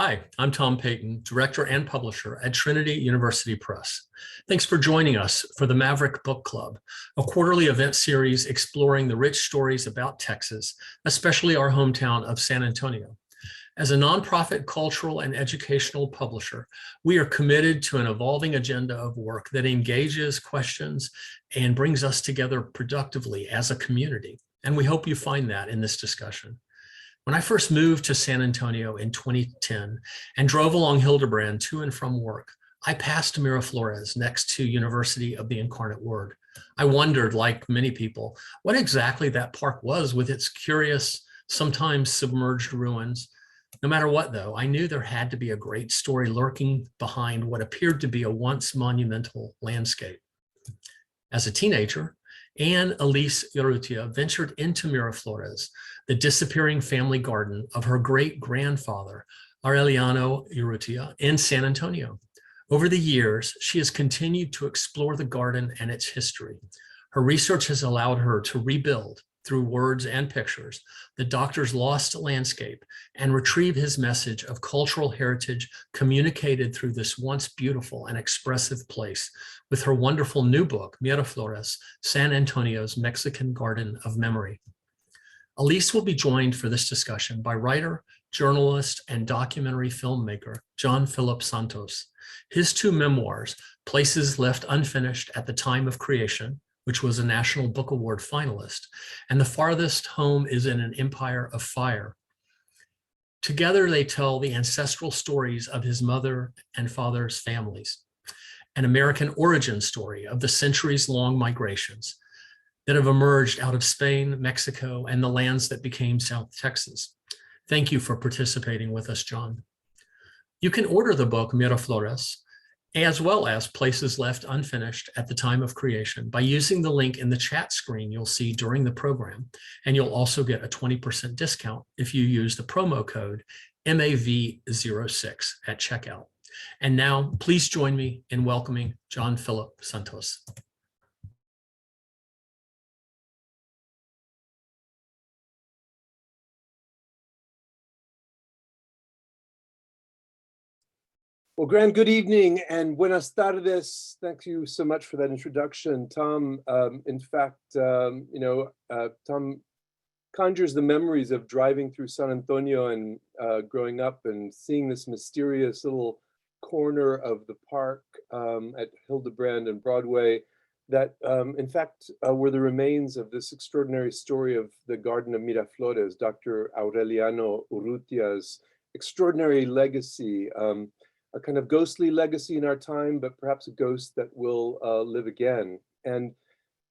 Hi, I'm Tom Payton, Director and Publisher at Trinity University Press. Thanks for joining us for the Maverick Book Club, a quarterly event series exploring the rich stories about Texas, especially our hometown of San Antonio. As a nonprofit cultural and educational publisher, we are committed to an evolving agenda of work that engages, questions, and brings us together productively as a community. And we hope you find that in this discussion. When I first moved to San Antonio in 2010 and drove along Hildebrand to and from work, I passed Miraflores next to University of the Incarnate Word. I wondered, like many people, what exactly that park was with its curious, sometimes submerged ruins. No matter what, though, I knew there had to be a great story lurking behind what appeared to be a once monumental landscape. As a teenager, Elise Urrutia ventured into Miraflores, the disappearing family garden of her great-grandfather, Aureliano Urrutia, in San Antonio. Over the years, she has continued to explore the garden and its history. Her research has allowed her to rebuild, through words and pictures, the doctor's lost landscape and retrieve his message of cultural heritage communicated through this once beautiful and expressive place with her wonderful new book, Miraflores, San Antonio's Mexican Garden of Memory. Elise will be joined for this discussion by writer, journalist, and documentary filmmaker, Phillip Santos. His two memoirs, Places Left Unfinished at the Time of Creation, which was a National Book Award finalist, and The Farthest Home is in an Empire of Fire. Together, they tell the ancestral stories of his mother and father's families, an American origin story of the centuries-long migrations that have emerged out of Spain, Mexico, and the lands that became South Texas. Thank you for participating with us, John. You can order the book Miraflores, as well as Places Left Unfinished at the Time of Creation, by using the link in the chat screen you'll see during the program, and you'll also get a 20% discount if you use the promo code MAV06 at checkout. And now, please join me in welcoming Phillip Santos. Well, Gran, good evening and buenas tardes. Thank you so much for that introduction, Tom. In fact, Tom conjures the memories of driving through San Antonio and growing up and seeing this mysterious little corner of the park at Hildebrand and Broadway that, in fact, were the remains of this extraordinary story of the Garden of Miraflores, Dr. Aureliano Urrutia's extraordinary legacy. A kind of ghostly legacy in our time, but perhaps a ghost that will live again. And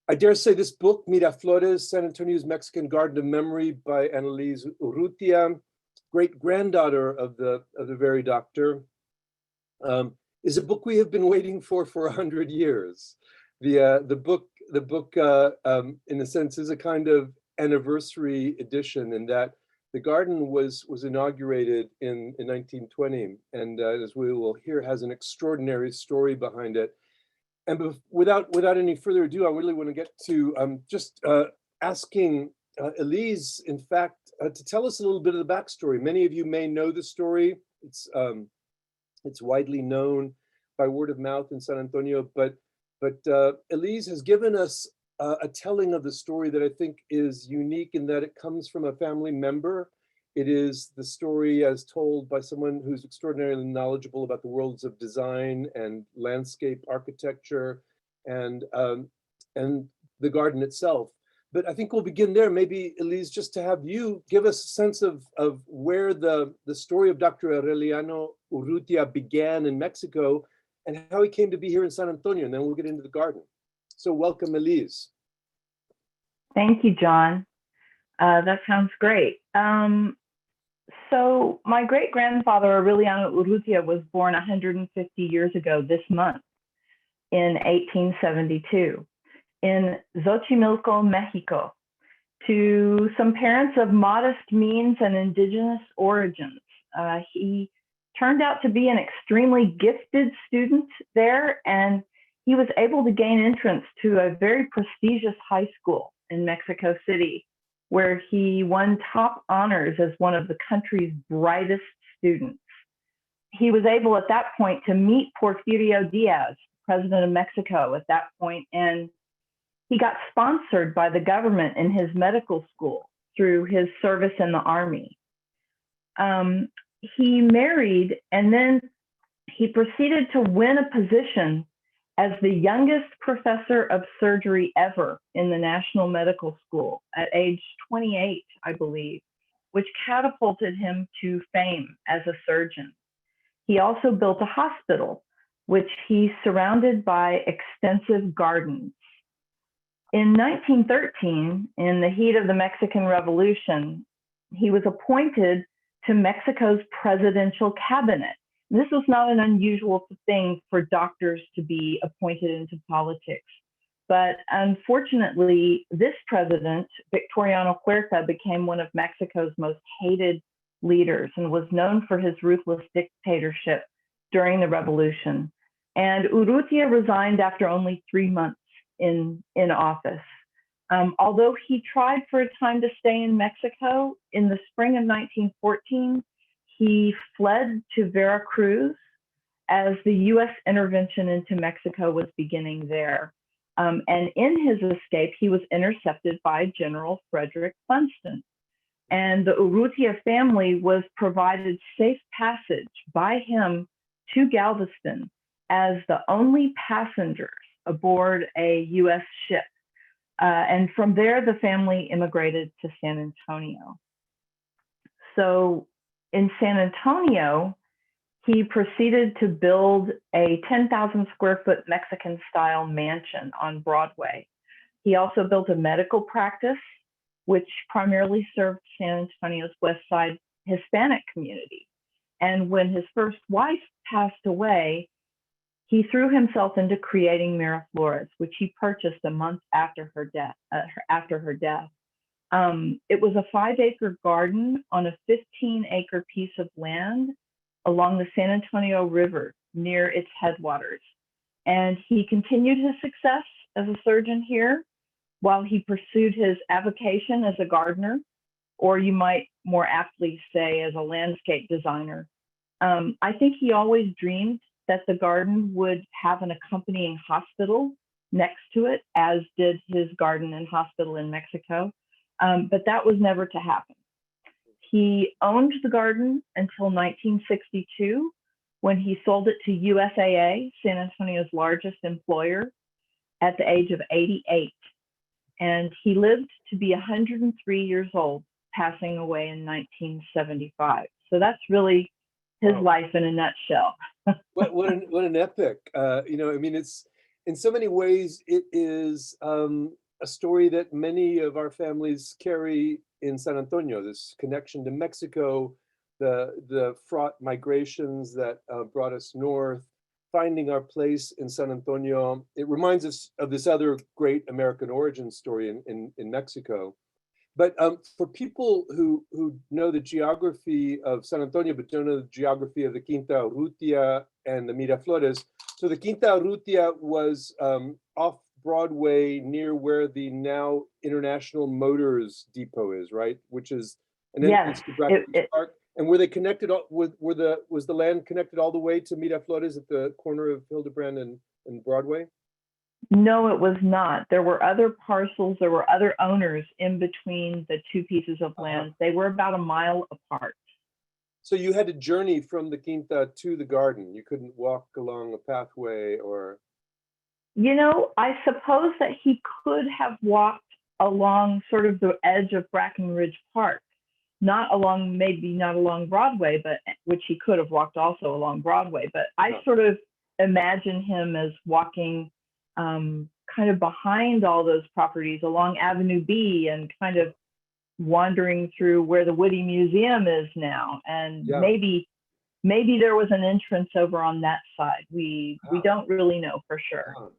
I dare say this book, Miraflores, San Antonio's Mexican Garden of Memory by Elise Urrutia, great-granddaughter of the very doctor, is a book we have been waiting for 100 years. The book, in a sense, is a kind of anniversary edition in that the garden was inaugurated in 1920, and as we will hear, has an extraordinary story behind it. And without any further ado, I really want to get to just asking Elise, in fact, to tell us a little bit of the backstory. Many of you may know the story. It's widely known by word of mouth in San Antonio, but Elise has given us a telling of the story that I think is unique in that it comes from a family member. It is the story as told by someone who's extraordinarily knowledgeable about the worlds of design and landscape architecture and the garden itself. But I think we'll begin there. Maybe, Elise, just to have you give us a sense of where the story of Dr. Aureliano Urrutia began in Mexico and how he came to be here in San Antonio, and then we'll get into the garden. So welcome, Elise. Thank you, John. That sounds great. So my great-grandfather, Aureliano Urrutia, was born 150 years ago this month in 1872 in Xochimilco, Mexico, to some parents of modest means and indigenous origins. He turned out to be an extremely gifted student there, and he was able to gain entrance to a very prestigious high school in Mexico City, where he won top honors as one of the country's brightest students. he was able at that point to meet Porfirio Diaz, president of Mexico at that point, and he got sponsored by the government in his medical school through his service in the army. He married, and then he proceeded to win a position as the youngest professor of surgery ever in the National Medical School at age 28, I believe, which catapulted him to fame as a surgeon. He also built a hospital, which he surrounded by extensive gardens. In 1913, in the heat of the Mexican Revolution, he was appointed to Mexico's presidential cabinet. This was not an unusual thing for doctors to be appointed into politics. But unfortunately, this president, Victoriano Huerta, became one of Mexico's most hated leaders and was known for his ruthless dictatorship during the revolution. And Urrutia resigned after only 3 months in office. Although he tried for a time to stay in Mexico, in the spring of 1914, he fled to Veracruz as the US intervention into Mexico was beginning there. And in his escape, he was intercepted by General Frederick Funston. And the Urrutia family was provided safe passage by him to Galveston as the only passengers aboard a US ship. And from there, the family immigrated to San Antonio. So in San Antonio, he proceeded to build a 10,000 square foot Mexican style mansion on Broadway. He also built a medical practice, which primarily served San Antonio's West Side Hispanic community. And when his first wife passed away, he threw himself into creating Miraflores, which he purchased a month after her death. It was a 5-acre garden on a 15-acre piece of land along the San Antonio River near its headwaters. And he continued his success as a surgeon here while he pursued his avocation as a gardener, or you might more aptly say as a landscape designer. I think he always dreamed that the garden would have an accompanying hospital next to it, as did his garden and hospital in Mexico, but that was never to happen. He owned the garden until 1962, when he sold it to USAA, San Antonio's largest employer, at the age of 88. And he lived to be 103 years old, passing away in 1975. So that's really his life in a nutshell. What an epic. I mean, it's in so many ways, it is a story that many of our families carry in San Antonio, this connection to Mexico, the fraught migrations that brought us north, finding our place in San Antonio. It reminds us of this other great American origin story in Mexico. But for people who know the geography of San Antonio, but don't know the geography of the Quinta Urrutia and the Miraflores, so the Quinta Urrutia was off Broadway near where the now International Motors Depot is, right? Which is an entrance to Bradford Park. And were they connected? Was the land connected all the way to Miraflores at the corner of Hildebrand and Broadway? No, it was not. There were other parcels, there were other owners in between the two pieces of land. They were about a mile apart. So you had to journey from the Quinta to the garden. You couldn't walk along a pathway or... You know, I suppose that he could have walked along sort of the edge of Brackenridge Park, not along Broadway, but which he could have walked also along Broadway. But I sort of imagine him as walking kind of behind all those properties along Avenue B and kind of wandering through where the Woody Museum is now. And maybe there was an entrance over on that side. We don't really know for sure.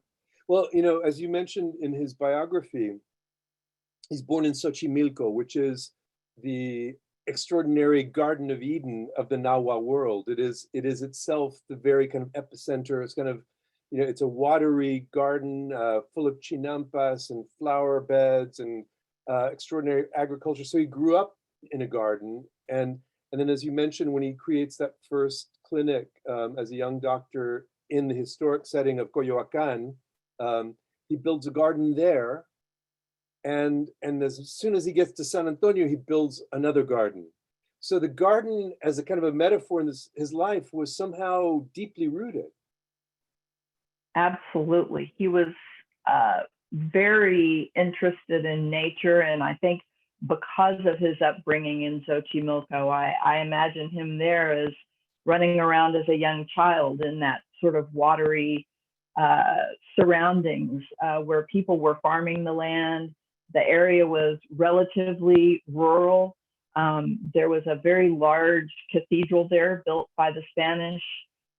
Well, you know, as you mentioned in his biography, he's born in Xochimilco, which is the extraordinary Garden of Eden of the Nahua world. It is itself the very kind of epicenter. It's kind of, you know, it's a watery garden full of chinampas and flower beds and extraordinary agriculture. So he grew up in a garden, and And then, as you mentioned, when he creates that first clinic as a young doctor in the historic setting of Coyoacán, he builds a garden there. And as soon as he gets to San Antonio, he builds another garden. So the garden, as a kind of a metaphor in his life, was somehow deeply rooted. Absolutely. He was very interested in nature. And I think because of his upbringing in Xochimilco, I imagine him there as running around as a young child in that sort of watery surroundings where people were farming the land. The area was relatively rural. There was a very large cathedral there built by the Spanish.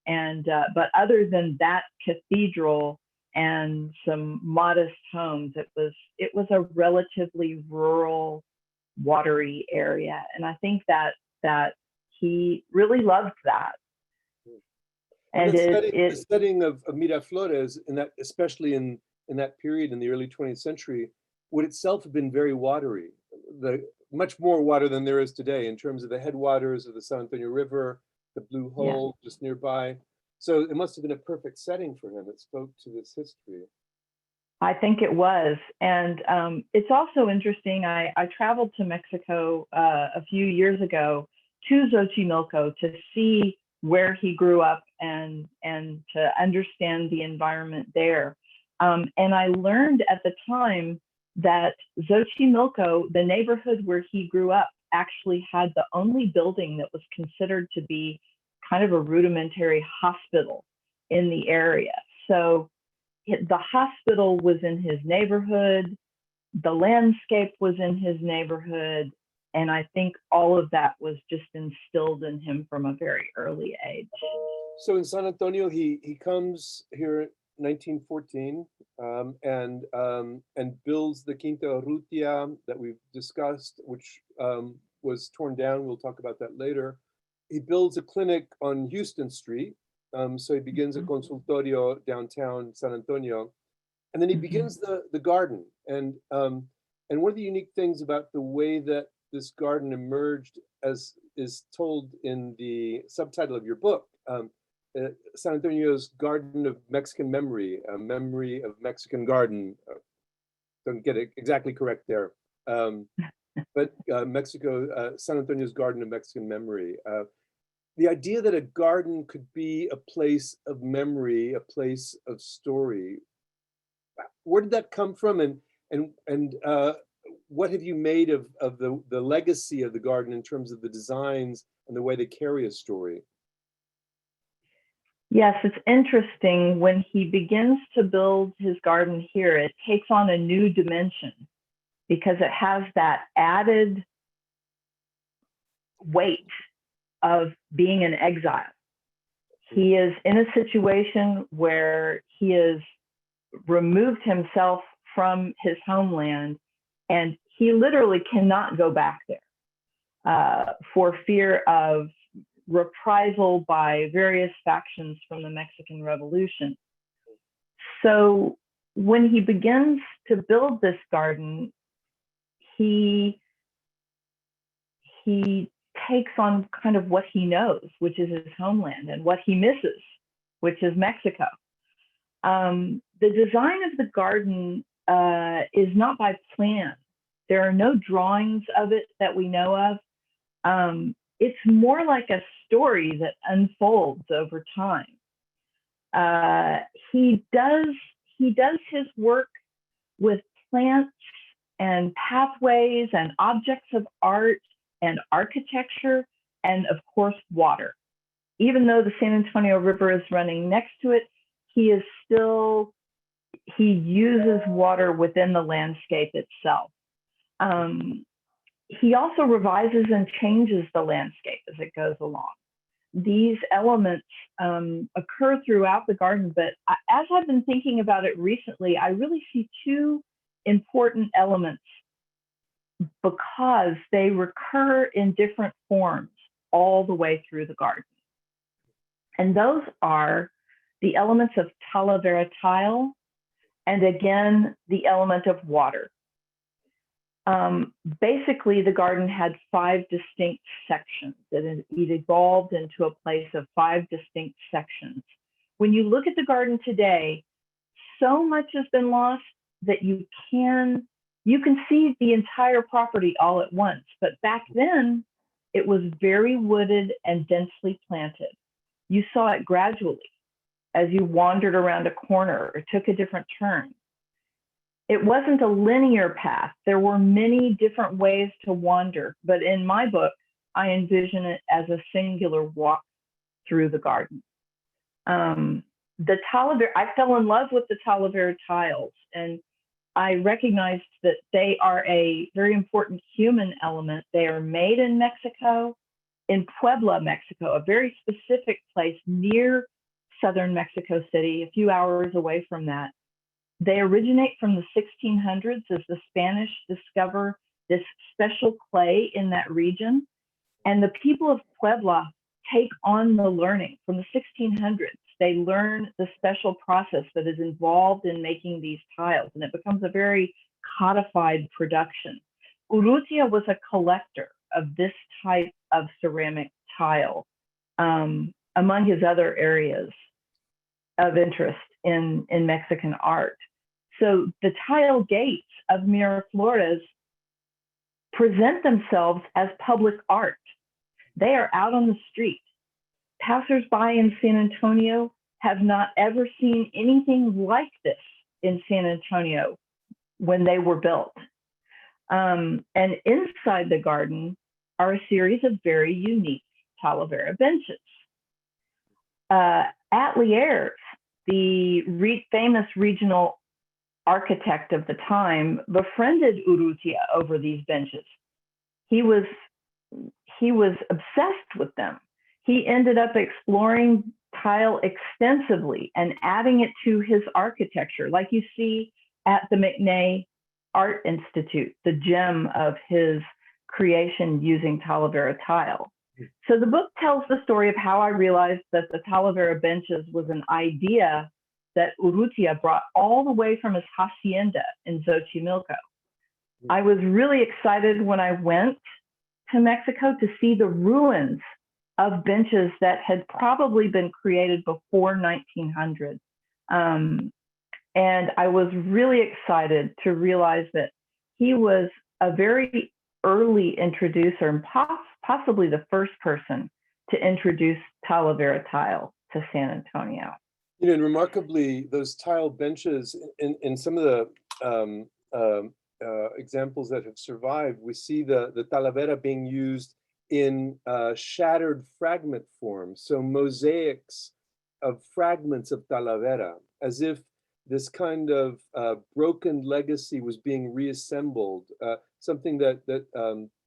And but other than that cathedral and some modest homes, it was a relatively rural, watery area. And I think that he really loved that. And the setting of Miraflores, in that, especially in that period in the early 20th century, would itself have been very watery, much more water than there is today in terms of the headwaters of the San Antonio River, the Blue Hole just nearby. So it must have been a perfect setting for him. It spoke to this history. I think it was. And it's also interesting, I traveled to Mexico a few years ago to Xochimilco to see where he grew up and to understand the environment there. And I learned at the time that Xochimilco, the neighborhood where he grew up, actually had the only building that was considered to be kind of a rudimentary hospital in the area. So the hospital was in his neighborhood, the landscape was in his neighborhood, and I think all of that was just instilled in him from a very early age. So in San Antonio, he comes here in 1914 and builds the Quinta Urrutia that we've discussed, which was torn down. We'll talk about that later. He builds a clinic on Houston Street. So he begins a consultorio downtown San Antonio, and then he begins the garden. And one of the unique things about the way that this garden emerged, as is told in the subtitle of your book, San Antonio's Garden of Mexican Memory, a memory of Mexican garden. Don't get it exactly correct there, but San Antonio's Garden of Mexican Memory. The idea that a garden could be a place of memory, a place of story. Where did that come from, and what have you made of the legacy of the garden in terms of the designs and the way they carry a story? Yes, it's interesting. When he begins to build his garden here, it takes on a new dimension because it has that added weight of being in exile. He is in a situation where he has removed himself from his homeland, and he literally cannot go back there for fear of reprisal by various factions from the Mexican Revolution. So when he begins to build this garden, he takes on kind of what he knows, which is his homeland, and what he misses, which is Mexico. The design of the garden is not by plan. There are no drawings of it that we know of. It's more like a story that unfolds over time. He does his work with plants and pathways and objects of art and architecture, and of course, water. Even though the San Antonio River is running next to it, he uses water within the landscape itself. He also revises and changes the landscape as it goes along. These elements occur throughout the garden, but as I've been thinking about it recently, I really see two important elements because they recur in different forms all the way through the garden. And those are the elements of talavera tile, and again, the element of water. Basically, the garden had 5 distinct sections. It evolved into a place of 5 distinct sections. When you look at the garden today, so much has been lost that you can see the entire property all at once. But back then, it was very wooded and densely planted. You saw it gradually as you wandered around a corner or took a different turn. It wasn't a linear path. There were many different ways to wander, but in my book, I envision it as a singular walk through the garden. The Talavera, I fell in love with the Talavera tiles, and I recognized that they are a very important human element. They are made in Mexico, in Puebla, Mexico, a very specific place near southern Mexico City, a few hours away from that. They originate from the 1600s as the Spanish discover this special clay in that region. And the people of Puebla take on the learning from the 1600s. They learn the special process that is involved in making these tiles, and it becomes a very codified production. Urrutia was a collector of this type of ceramic tile, among his other areas of interest in Mexican art. So the tile gates of Miraflores present themselves as public art. They are out on the street. Passersby in San Antonio have not ever seen anything like this in San Antonio when they were built. And inside the garden are a series of very unique Talavera benches. Ateliers, the famous regional architect of the time, befriended Urrutia over these benches. He was obsessed with them. He ended up exploring tile extensively and adding it to his architecture, like you see at the McNay Art Institute, the gem of his creation using Talavera tile. So the book tells the story of how I realized that the Talavera benches was an idea that Urrutia brought all the way from his hacienda in Xochimilco. I was really excited when I went to Mexico to see the ruins of benches that had probably been created before 1900. And I was really excited to realize that he was a very early introducer and possibly the first person to introduce Talavera tile to San Antonio. You know, and remarkably, those tile benches in some of the examples that have survived, we see the Talavera being used in shattered fragment form. So mosaics of fragments of Talavera, as if this kind of broken legacy was being reassembled, something that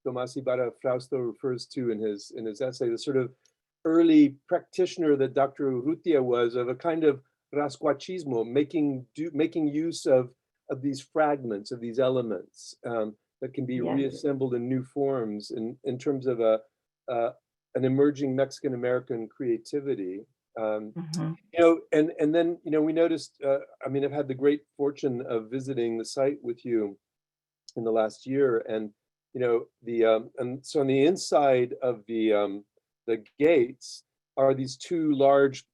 Tomás Ibarra Frausto refers to in his essay, the sort of early practitioner that Dr. Urrutia was of a kind of rascuachismo, making use of these fragments, of these elements that can be reassembled in new forms in terms of an emerging Mexican-American creativity. You know, and then, you know, we noticed, I mean, I've had the great fortune of visiting the site with you in the last year, and, you know, and so on the inside of the gates are these 2 large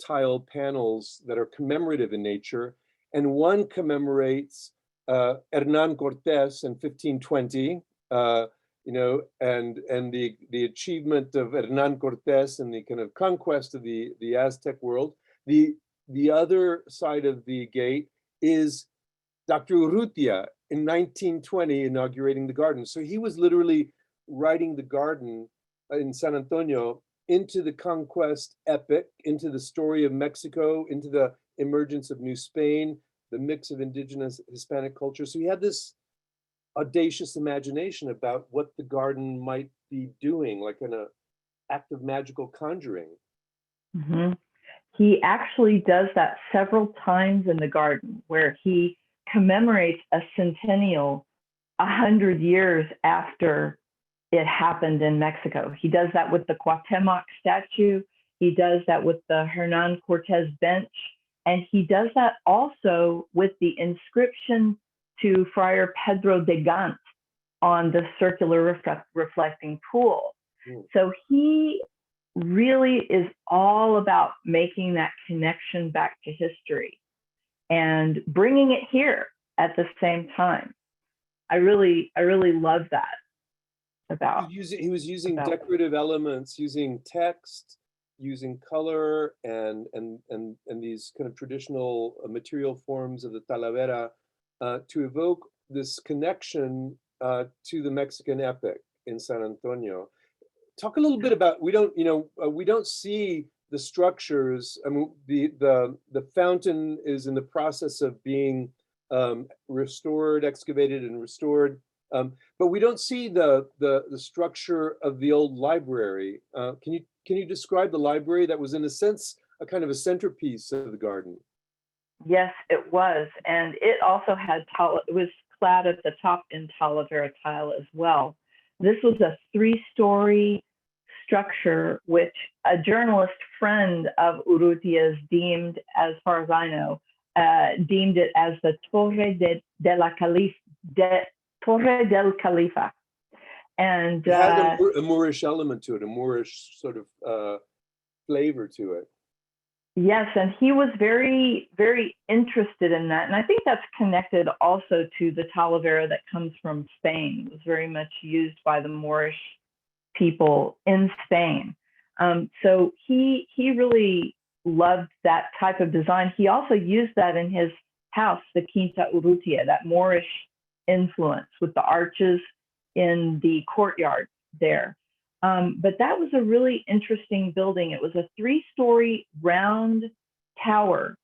tile panels that are commemorative in nature, and one commemorates Hernán Cortés in 1520, you know, and the achievement of Hernán Cortés and the kind of conquest of the Aztec world. The other side of the gate is Dr. Urrutia in 1920 inaugurating the garden. So he was literally writing the garden in San Antonio into the conquest epic, into the story of Mexico, into the emergence of New Spain, the mix of indigenous Hispanic culture. So he had this audacious imagination about what the garden might be doing, like an act of magical conjuring. He actually does that several times in the garden, where he commemorates a centennial 100 years after it happened in Mexico. He does that with the Cuauhtemoc statue. He does that with the Hernán Cortés bench. And he does that also with the inscription to Friar Pedro de Gant on the circular reflecting pool. Mm. So he really is all about making that connection back to history and bringing it here at the same time. I really love that about. He was using decorative elements, using text, using color, and these kind of traditional material forms of the talavera to evoke this connection to the Mexican epic in San Antonio. Talk a little bit about, we don't see the structures. I mean, the fountain is in the process of being restored, excavated and restored, but we don't see the structure of the old library. Can you describe the library that was, in a sense, a kind of a centerpiece of the garden? Yes, it was, and it also had it was clad at the top in talavera tile as well. This was a 3-story structure, which a journalist friend of Urrutia's deemed, as far as I know, deemed it as the Torre del Califa. And it had a Moorish element to it, a Moorish sort of flavor to it. Yes, and he was very, very interested in that. And I think that's connected also to the talavera that comes from Spain. It was very much used by the Moorish people in Spain. So he really loved that type of design. He also used that in his house, the Quinta Urrutia, that Moorish influence with the arches in the courtyard there. But that was a really interesting building. It was a 3-story round tower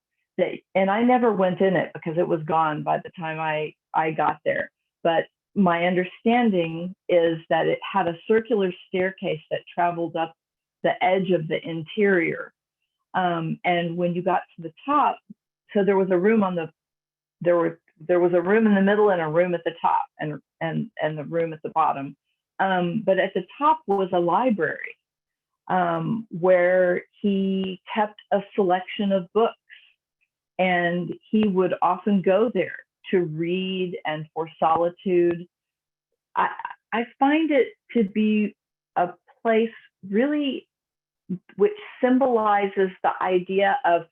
and I never went in it because it was gone by the time I got there. But my understanding is that it had a circular staircase that traveled up the edge of the interior. And when you got to the top, so there was a room there was a room in the middle and a room at the top and the room at the bottom. But at the top was a library where he kept a selection of books, and he would often go there to read and for solitude. I find it to be a place really which symbolizes the idea of,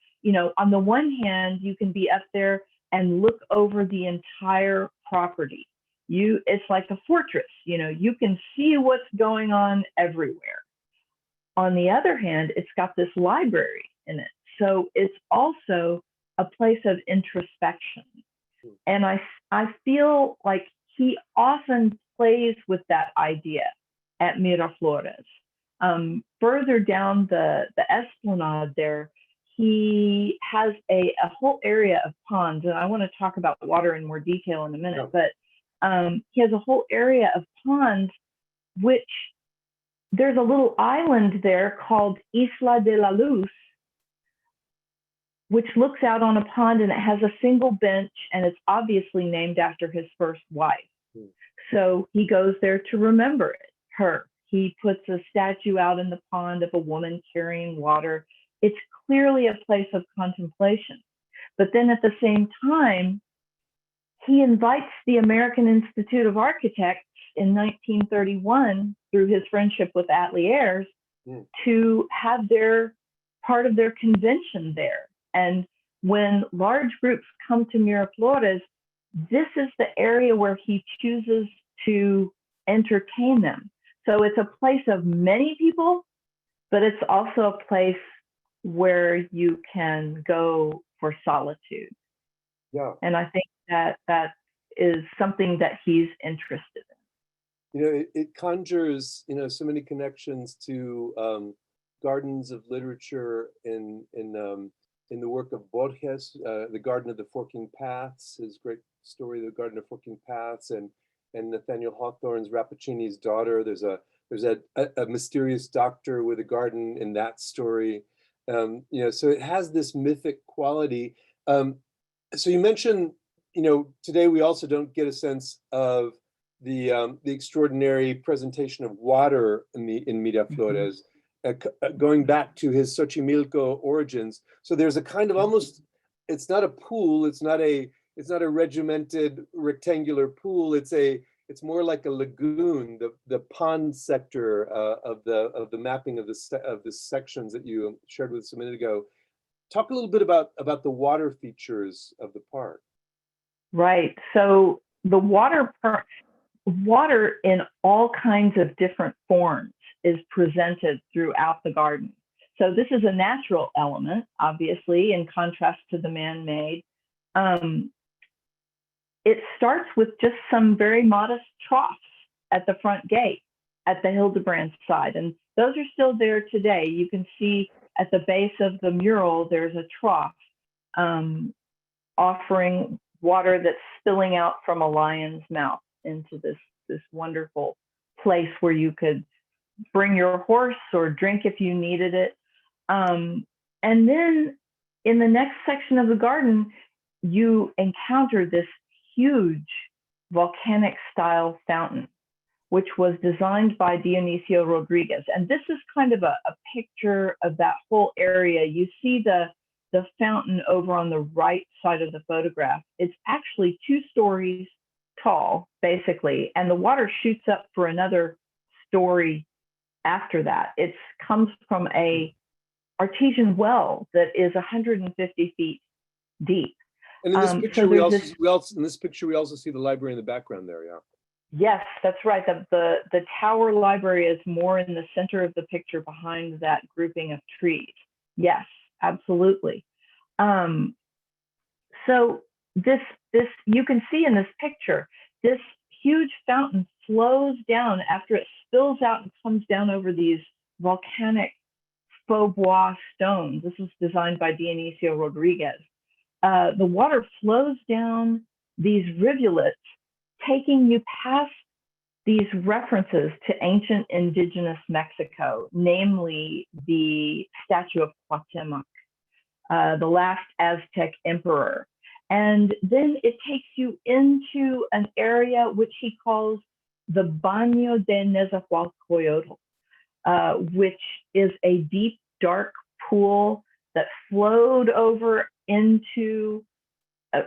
on the one hand, you can be up there and look over the entire property. It's like a fortress, you can see what's going on everywhere. On the other hand, it's got this library in it. So it's also a place of introspection. And I feel like he often plays with that idea at Miraflores. Further down the esplanade there, he has a whole area of ponds, and I want to talk about water in more detail in a minute, but he has a whole area of ponds, which there's a little island there called Isla de la Luz, which looks out on a pond, and it has a single bench, and it's obviously named after his first wife. So he goes there to remember her. He puts a statue out in the pond of a woman carrying water. It's clearly a place of contemplation. But then at the same time, he invites the American Institute of Architects in 1931, through his friendship with Ateliers, to have part of their convention there. And when large groups come to Miraflores, this is the area where he chooses to entertain them. So it's a place of many people, but it's also a place where you can go for solitude. Yeah. And I think that is something that he's interested in. It conjures, so many connections to gardens of literature in the work of Borges, The Garden of the Forking Paths, his great story, The Garden of Forking Paths, and Nathaniel Hawthorne's Rappaccini's Daughter. There's a mysterious doctor with a garden in that story. So it has this mythic quality. So you mentioned, today we also don't get a sense of the extraordinary presentation of water in Miraflores, going back to his Xochimilco origins. So there's a kind of almost, it's not a pool, it's not a regimented rectangular pool. It's it's more like a lagoon, the pond sector of the mapping of the sections that you shared with us a minute ago. Talk a little bit about the water features of the park. Right. So the water in all kinds of different forms is presented throughout the garden. So this is a natural element, obviously, in contrast to the man-made. It starts with just some very modest troughs at the front gate at the Hildebrand side, and those are still there today. You can see at the base of the mural, there's a trough offering water that's spilling out from a lion's mouth into this wonderful place where you could bring your horse or drink if you needed it. And then in the next section of the garden, you encounter this huge volcanic style fountain, which was designed by Dionisio Rodriguez. And this is kind of a picture of that whole area. You see the fountain over on the right side of the photograph. It's actually 2 stories tall, basically, and the water shoots up for another story after that. It comes from a artesian well that is 150 feet deep. And in this picture, we also see the library in the background there. Yeah. Yes, that's right. The tower library is more in the center of the picture behind that grouping of trees. Yes, absolutely. So this you can see in this picture, this huge fountain flows down after it spills out and comes down over these volcanic faux bois stones. This was designed by Dionisio Rodriguez. The water flows down these rivulets, taking you past these references to ancient indigenous Mexico, namely the statue of Cuauhtemoc, the last Aztec emperor. And then it takes you into an area which he calls the Baño de Nezahualcóyotl, which is a deep, dark pool that flowed over into,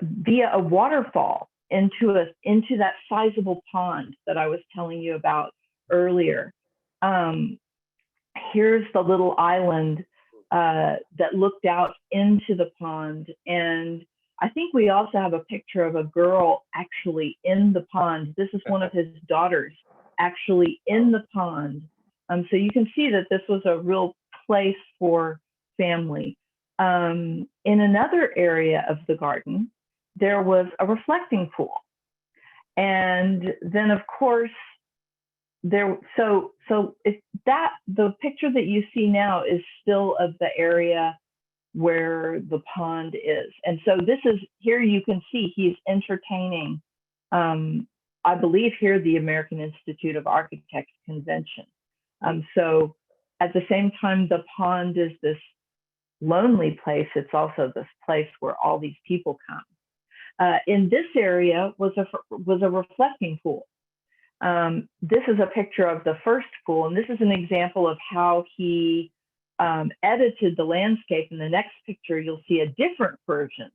via a waterfall, into that sizable pond that I was telling you about earlier. Here's the little island that looked out into the pond. And I think we also have a picture of a girl actually in the pond. This is one of his daughters actually in the pond. So you can see that this was a real place for family. In another area of the garden, there was a reflecting pool. And then of course, the picture that you see now is still of the area where the pond is. And so this is, here you can see he's entertaining, I believe here, the American Institute of Architects convention. So at the same time, the pond is this lonely place, it's also this place where all these people come. In this area was a reflecting pool. This is a picture of the first pool, and this is an example of how he edited the landscape. In the next picture, you'll see a different version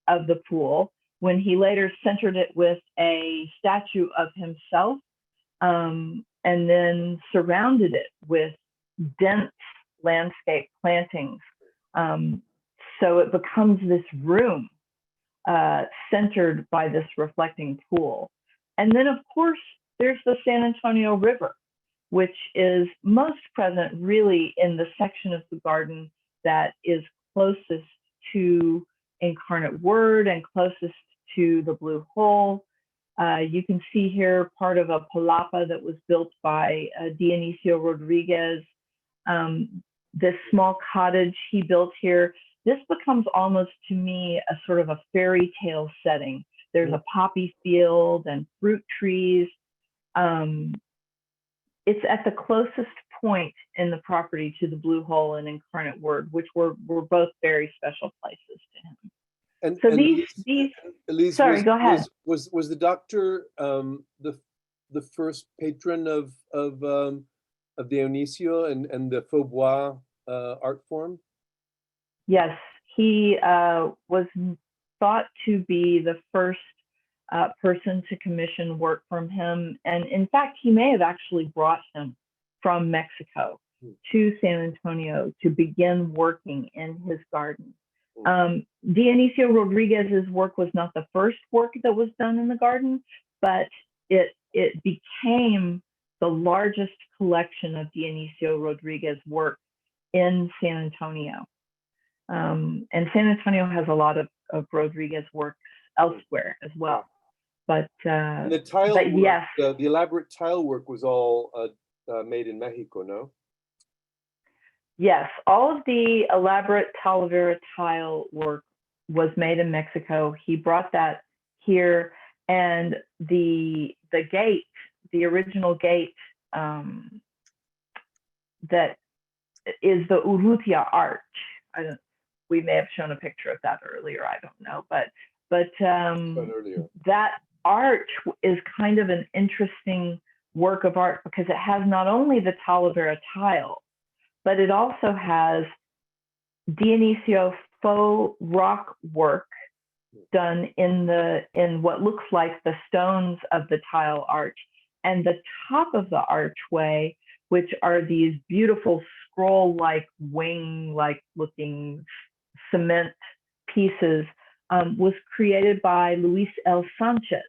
of the pool when he later centered it with a statue of himself, and then surrounded it with dense landscape plantings. So it becomes this room centered by this reflecting pool. And then of course, there's the San Antonio River, which is most present really in the section of the garden that is closest to Incarnate Word and closest to the Blue Hole. You can see here part of a palapa that was built by Dionisio Rodriguez. This small cottage he built here, this becomes almost to me a sort of a fairy tale setting. There's a poppy field and fruit trees. It's at the closest point in the property to the Blue Hole and Incarnate Word, which were both very special places to him. And so and these Elise, sorry, go ahead. Was the doctor the first patron of Dionisio and the faux bois art form? Yes, he was thought to be the first person to commission work from him. And in fact, he may have actually brought him from Mexico to San Antonio to begin working in his garden. Dionisio Rodriguez's work was not the first work that was done in the garden, but it became the largest collection of Dionisio Rodriguez work in San Antonio. And San Antonio has a lot of Rodriguez works elsewhere as well. But and the tile but work, yes, the elaborate tile work was all made in Mexico, no? yes, all of the elaborate Talavera tile work was made in Mexico. He brought that here, and the gate, the original gate that is the Urrutia arch. We may have shown a picture of that earlier. I don't know, but that arch is kind of an interesting work of art because it has not only the Talavera tile, but it also has Dionisio faux rock work done in what looks like the stones of the tile arch, and the top of the archway, which are these beautiful scroll-like wing-like looking cement pieces, was created by Luis L. Sanchez.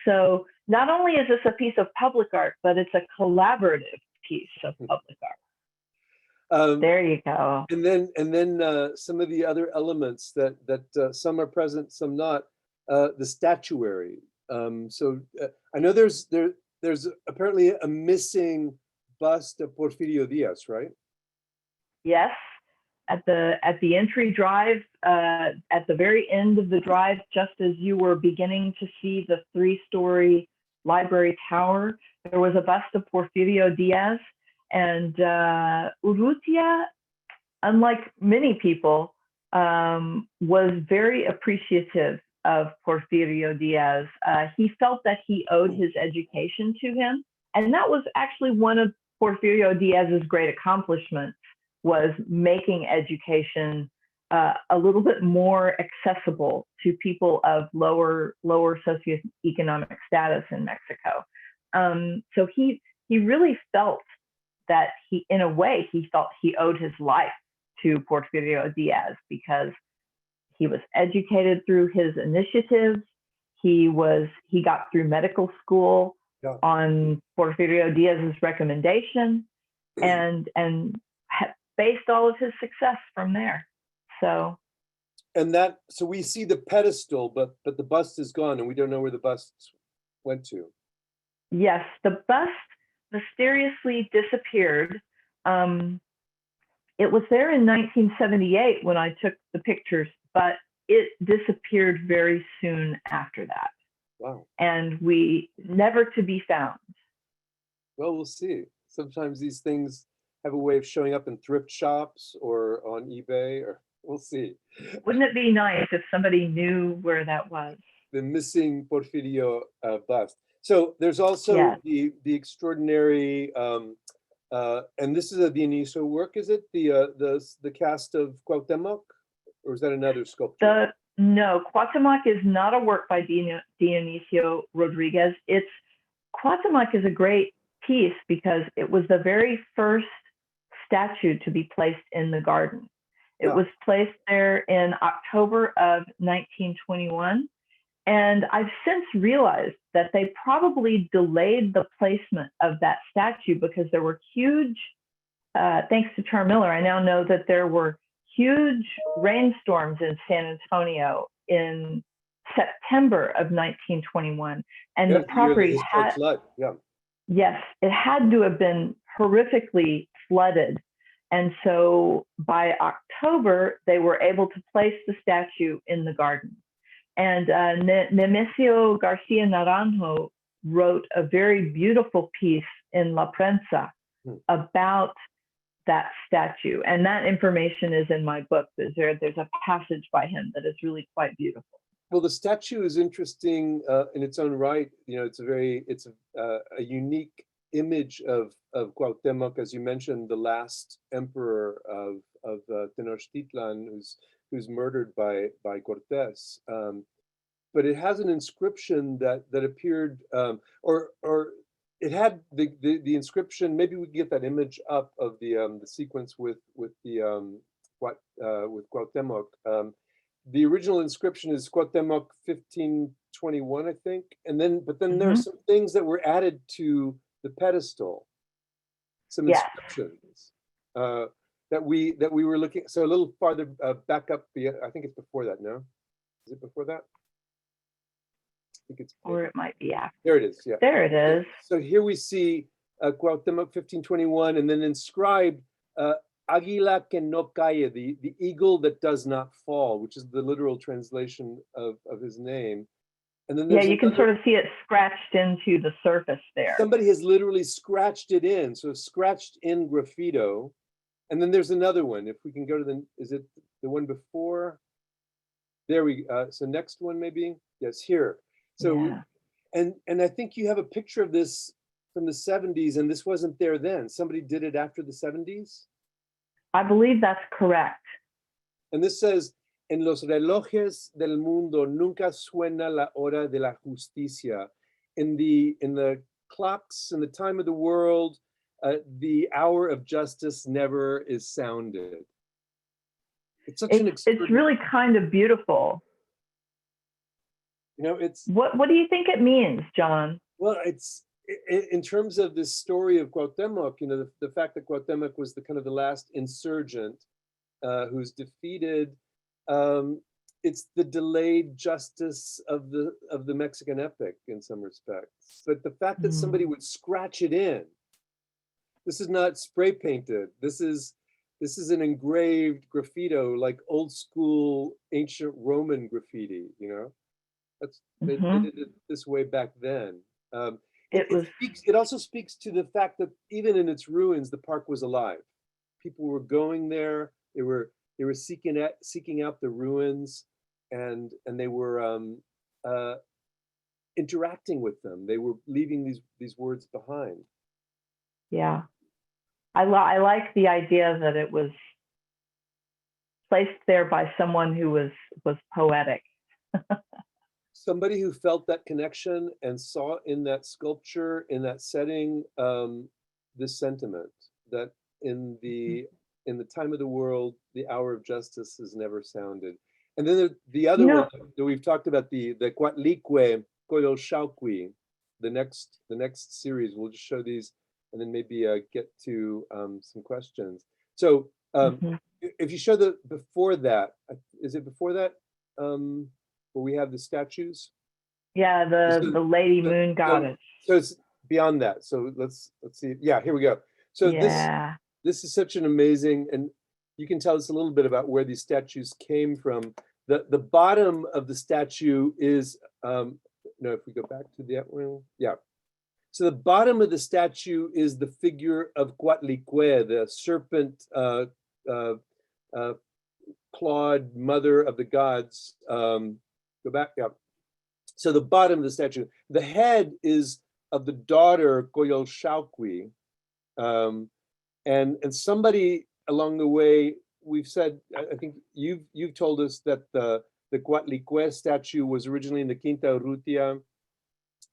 So not only is this a piece of public art, but it's a collaborative piece of public art. There you go. And then some of the other elements that some are present, some not. The statuary. I know there's apparently a missing bust of Porfirio Diaz, right? Yes, at the entry drive, at the very end of the drive, just as you were beginning to see the 3-story library tower, there was a bust of Porfirio Diaz. And Urrutia, unlike many people, was very appreciative of Porfirio Diaz. He felt that he owed his education to him. And that was actually one of Porfirio Diaz's great accomplishments, was making education a little bit more accessible to people of lower socioeconomic status in Mexico. So he really felt that in a way, he felt he owed his life to Porfirio Diaz because he was educated through his initiatives. He got through medical school on Porfirio Diaz's recommendation, and based all of his success from there. So we see the pedestal, but the bust is gone, and we don't know where the bust went to. Yes, the bust mysteriously disappeared. It was there in 1978 when I took the pictures, but it disappeared very soon after that. Wow. And never to be found. Well, we'll see. Sometimes these things have a way of showing up in thrift shops or on eBay, or we'll see. Wouldn't it be nice if somebody knew where that was? The missing Porfirio bust. So there's also the extraordinary, and this is a Dionisio work, is it? The cast of Cuauhtemoc, or is that another sculpture? No, Cuauhtemoc is not a work by Dionisio Rodriguez. Cuauhtemoc is a great piece because it was the very first statue to be placed in the garden. It was placed there in October of 1921. And I've since realized that they probably delayed the placement of that statue because there were huge, thanks to Char Miller, I now know that there were huge rainstorms in San Antonio in September of 1921. And the property had, yes, it had to have been horrifically flooded. And so by October, they were able to place the statue in the garden. And Nemesio Garcia Naranjo wrote a very beautiful piece in La Prensa about that statue. And that information is in my book. There's a passage by him that is really quite beautiful. Well, the statue is interesting in its own right. You know, it's a unique image of Cuauhtemoc, as you mentioned, the last emperor of Tenochtitlan, who's murdered by Cortés. but it has an inscription that appeared, or it had the inscription. Maybe we can get that image up of the sequence with Cuauhtemoc. The original inscription is Cuauhtemoc 1521, I think, but then there are some things that were added to the pedestal, some inscriptions that we were looking. So a little farther back up, I think it's before that. No, is it before that? I think it's, or it might be after. there it is. Yeah, there it is. So here we see Cuauhtemoc 1521, and then inscribed Águila que no cae, the eagle that does not fall, which is the literal translation of his name. And then Yeah, you can sort of see it scratched into the surface there. Somebody has literally scratched it in, so scratched in graffito. And then there's another one. If we can go to is it the one before? There we so next one maybe. Yes, here. So Yeah. and I think you have a picture of this from the 70s, and this wasn't there then. Somebody did it after the 70s. I believe that's correct. And this says, en los relojes del mundo nunca suena la hora de la justicia. In the clocks in the time of the world, the hour of justice never is sounded. It's such it's really kind of beautiful. You know, it's what do you think it means, John? well, it's in terms of this story of Cuauhtemoc, you know, the fact that Cuauhtemoc was the kind of the last insurgent who's defeated. It's the delayed justice of the Mexican epic in some respects. But the fact that somebody would scratch it in, this is not spray painted. This is an engraved graffito, like old school ancient Roman graffiti. You know, they did it this way back then. It also speaks to the fact that even in its ruins, the park was alive. People were going there. They were seeking out the ruins, and they were interacting with them. They were leaving these words behind. Yeah, I like the idea that it was placed there by someone who was poetic. Somebody who felt that connection and saw in that sculpture, in that setting, this sentiment that in the time of the world, the hour of justice is never sounded. And then the other one that we've talked about, the Coatlicue Coyolxauhqui, the next series. We'll just show these and then maybe get to some questions. So if you show the before that, is it before that? Where we have the statues? Yeah, the Lady Moon Goddess. So it's beyond that. So let's see. Yeah, here we go. So this is such an amazing, and you can tell us a little bit about where these statues came from. The bottom of the statue is no, if we go back to that one, yeah. So the bottom of the statue is the figure of Coatlicue, the serpent clawed mother of the gods. Go back up. So the bottom of the statue, the head is of the daughter Coyolxauhqui, and somebody along the way, we've said, I think you've told us that the Coatlicue statue was originally in the Quinta Urrutia,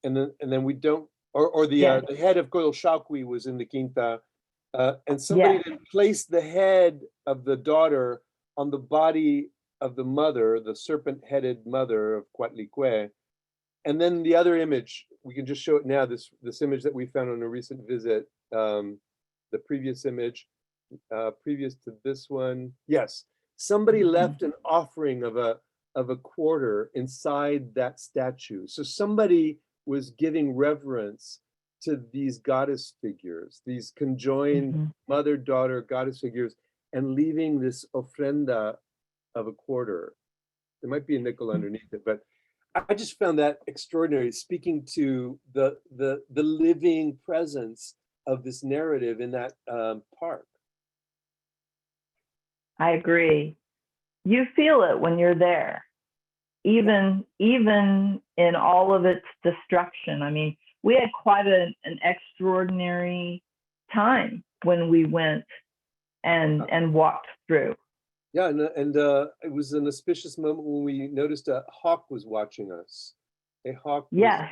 and then we don't, or the head of Coyolxauhqui was in the Quinta, and somebody then placed the head of the daughter on the body of the mother, the serpent-headed mother of Coatlicue. And then the other image, we can just show it now, this image that we found on a recent visit, the previous image, previous to this one. Yes, somebody left an offering of a quarter inside that statue. So somebody was giving reverence to these goddess figures, these conjoined mother-daughter goddess figures, and leaving this ofrenda of a quarter. There might be a nickel underneath it, but I just found that extraordinary, speaking to the living presence of this narrative in that park. I agree. You feel it when you're there, even in all of its destruction. I mean, we had quite an extraordinary time when we went and walked through. Yeah, and it was an auspicious moment when we noticed a hawk was watching us. A hawk Yes.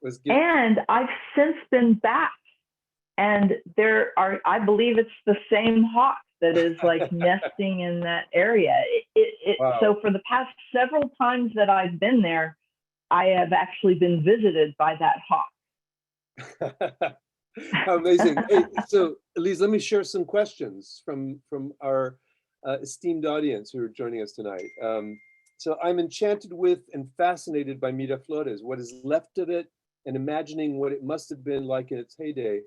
was giving. And I've since been back, and I believe it's the same hawk that is like nesting in that area. Wow. So for the past several times that I've been there, I have actually been visited by that hawk. How amazing. Hey, so Elise, let me share some questions from our esteemed audience who are joining us tonight. So I'm enchanted with and fascinated by Miraflores, what is left of it, and imagining what it must have been like in its heyday.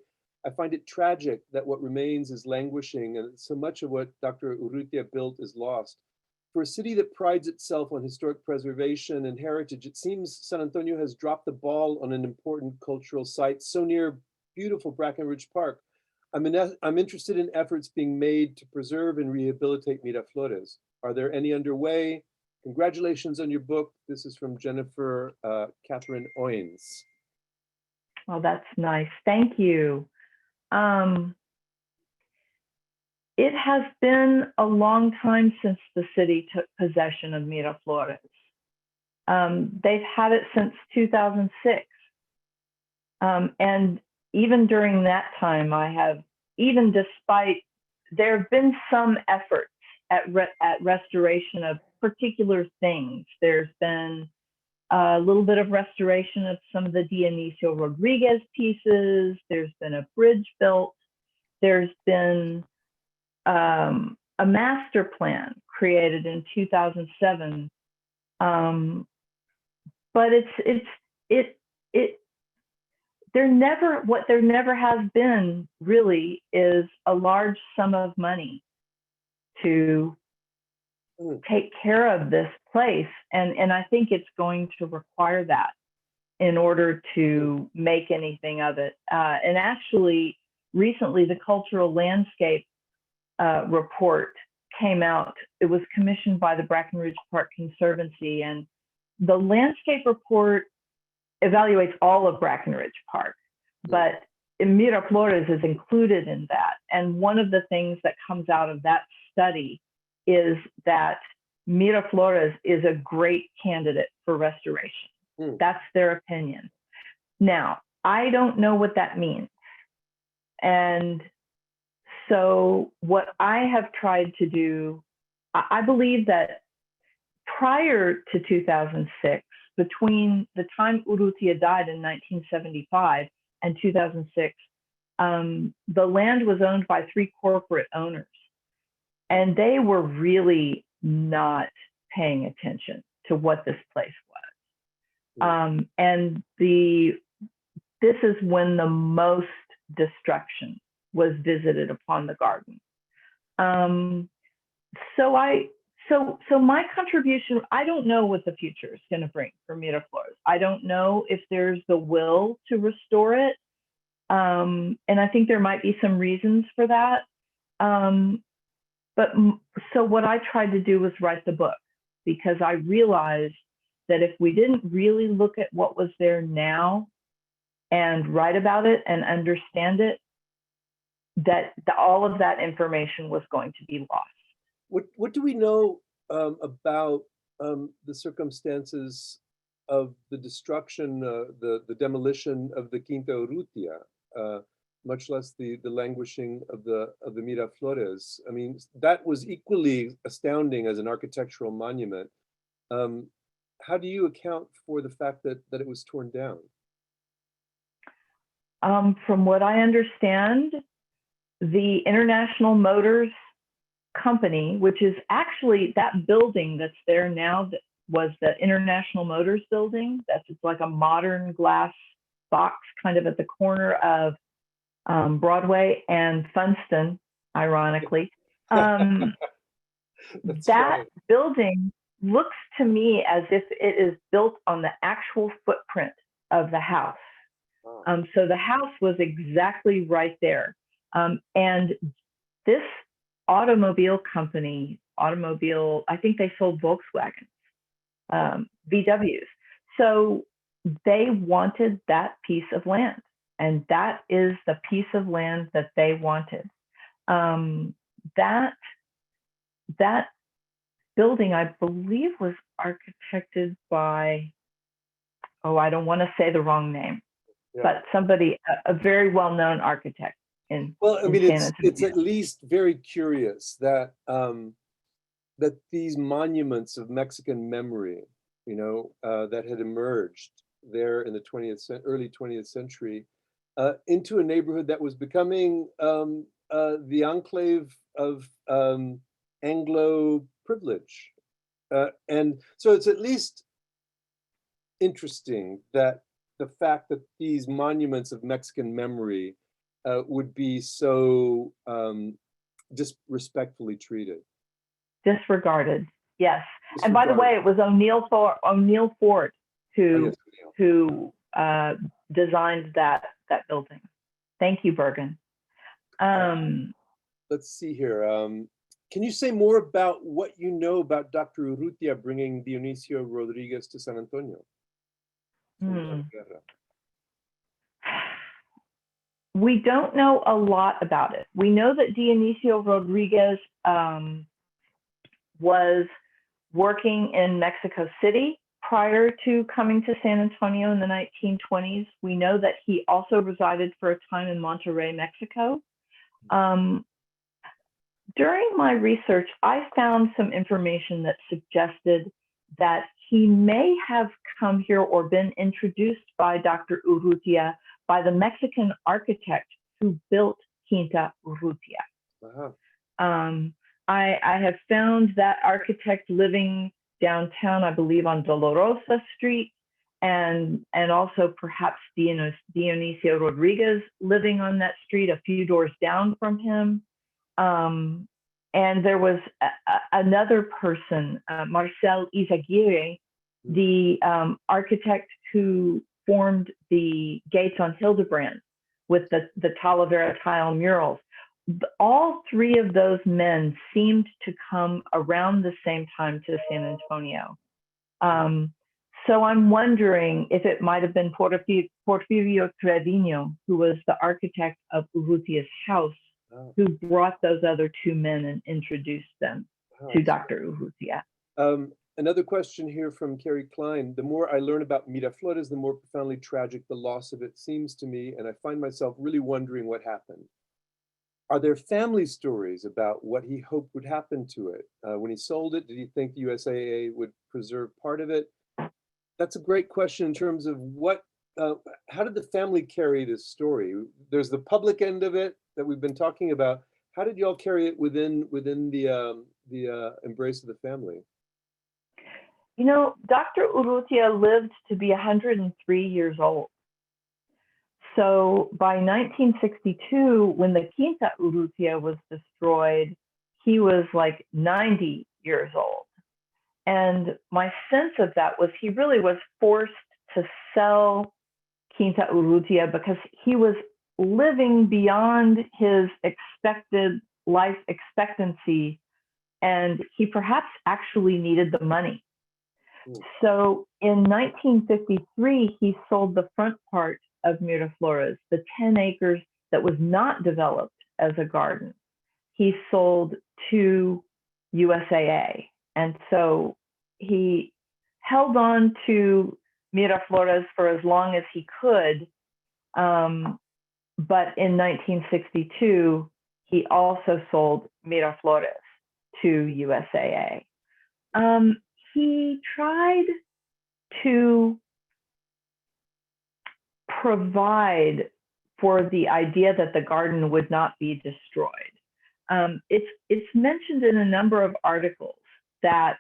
I find it tragic that what remains is languishing, and so much of what Dr. Urrutia built is lost. For a city that prides itself on historic preservation and heritage, it seems San Antonio has dropped the ball on an important cultural site so near beautiful Brackenridge Park. I'm interested in efforts being made to preserve and rehabilitate Miraflores. Are there any underway? Congratulations on your book. This is from Jennifer Catherine Owens. Oh, that's nice. Thank you. It has been a long time since the city took possession of Miraflores. They've had it since 2006. And even during that time, there have been some efforts at restoration of particular things. There's been a little bit of restoration of some of the Dionisio Rodriguez pieces. There's been a bridge built. There's been a master plan created in 2007. But there never has been really is a large sum of money to take care of this place. And I think it's going to require that in order to make anything of it. And actually, recently, the Cultural Landscape report came out. It was commissioned by the Brackenridge Park Conservancy, and the landscape report evaluates all of Brackenridge Park, but Miraflores is included in that. And one of the things that comes out of that study is that Miraflores is a great candidate for restoration. That's their opinion. Now, I don't know what that means. And so what I have tried to do, I believe that prior to 2006, between the time Urrutia died in 1975 and 2006, the land was owned by 3 corporate owners. And they were really not paying attention to what this place was. And this is when the most destruction was visited upon the garden. So my contribution, I don't know what the future is going to bring for Miraflores. I don't know if there's the will to restore it. And I think there might be some reasons for that. So what I tried to do was write the book, because I realized that if we didn't really look at what was there now and write about it and understand it, that all of that information was going to be lost. What do we know about the circumstances of the destruction, the demolition of the Quinta Urrutia, much less the languishing of the Miraflores? I mean, that was equally astounding as an architectural monument. How do you account for the fact that it was torn down? From what I understand, the International Motors Company, which is actually that building that's there now, that was the International Motors building. It's like a modern glass box kind of at the corner of Broadway and Funston, ironically. That right. building looks to me as if it is built on the actual footprint of the house. So the house was exactly right there. And this automobile company, I think they sold Volkswagens, VWs. So they wanted that piece of land, and that is the piece of land that they wanted. That that building, I believe, was architected by, oh, I don't want to say the wrong name, but somebody, a very well-known architect in Well, I mean, San it's Antonio. at least very curious that that these monuments of Mexican memory, that had emerged there in the early 20th century, into a neighborhood that was becoming the enclave of Anglo privilege. And so it's at least interesting that the fact that these monuments of Mexican memory would be so disrespectfully treated. Disregarded, yes. And by the way, it was O'Neill Ford who designed that building. Thank you, Bergen. Let's see here. Can you say more about what you know about Dr. Urrutia bringing Dionisio Rodriguez to San Antonio? We don't know a lot about it. We know that Dionisio Rodriguez was working in Mexico City prior to coming to San Antonio in the 1920s. We know that he also resided for a time in Monterrey, Mexico. During my research, I found some information that suggested that he may have come here or been introduced by Dr. Urrutia by the Mexican architect who built Quinta Urrutia. I have found that architect living downtown, I believe on Dolorosa Street, and also perhaps Dionisio Rodriguez living on that street a few doors down from him. And there was another person, Marcel Izaguirre, the architect who formed the gates on Hildebrand with the Talavera tile murals. All three of those men seemed to come around the same time to San Antonio. So I'm wondering if it might have been Porfirio Trevino, who was the architect of Urrutia's house, who brought those other two men and introduced them to Dr. Urrutia. Another question here from Carrie Klein. The more I learn about Miraflores, the more profoundly tragic the loss of it seems to me, and I find myself really wondering what happened. Are there family stories about what he hoped would happen to it? When he sold it, did he think the USAA would preserve part of it? That's a great question in terms of how did the family carry this story? There's the public end of it that we've been talking about. How did y'all carry it within the embrace of the family? Dr. Urrutia lived to be 103 years old. So by 1962, when the Quinta Urrutia was destroyed, he was like 90 years old. And my sense of that was he really was forced to sell Quinta Urrutia because he was living beyond his expected life expectancy, and he perhaps actually needed the money. So in 1953, he sold the front part of Miraflores, the 10 acres that was not developed as a garden. He sold to USAA. And so he held on to Miraflores for as long as he could. But in 1962, he also sold Miraflores to USAA. He tried to provide for the idea that the garden would not be destroyed. It's mentioned in a number of articles that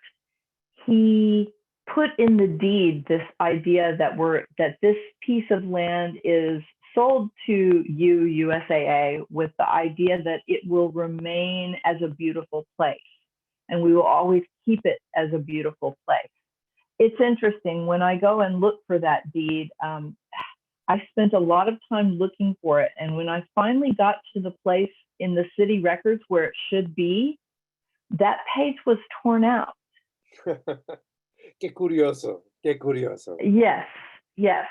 he put in the deed this idea that this piece of land is sold to USAA with the idea that it will remain as a beautiful place, and we will always keep it as a beautiful place. It's interesting, when I go and look for that deed, I spent a lot of time looking for it, and when I finally got to the place in the city records where it should be, that page was torn out. Qué curioso, qué curioso. Yes, yes.